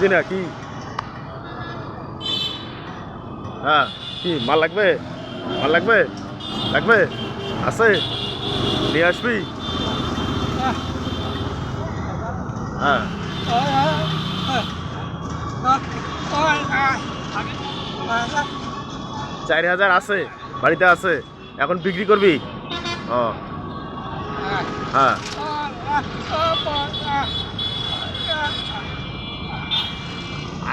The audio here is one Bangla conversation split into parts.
বুঝছি না কি। হ্যাঁ কি মাল লাগবে? মাল লাগবে? লাগবে? আছে, নিয়ে আসবি। হ্যাঁ 4,000 আছে, বাড়িতে আছে, এখন বিক্রি করবি? ও হ্যাঁ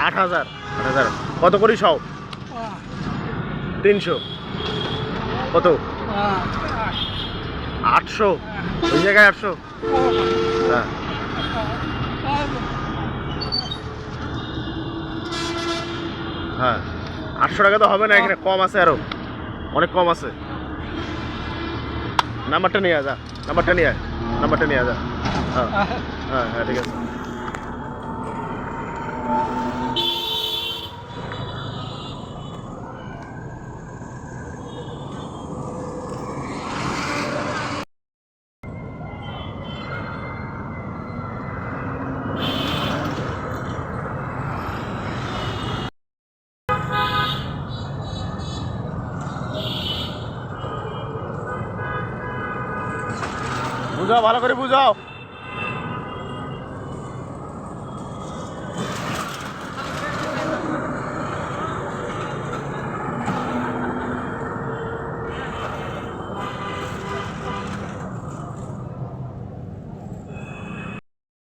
8,000। 8,000 কত করি সব? 300। কত? 800? ওই জায়গায় 800? হ্যাঁ হ্যাঁ 800 টাকা তো হবে না, এখানে কম আছে, আরো অনেক কম আছে। নাম্বারটা নিয়ে যা, নাম্বারটা নিয়ে, নাম্বারটা নিয়ে যা। হ্যাঁ হ্যাঁ হ্যাঁ ঠিক আছে। বুঝাও, ভালো করে বুঝাও।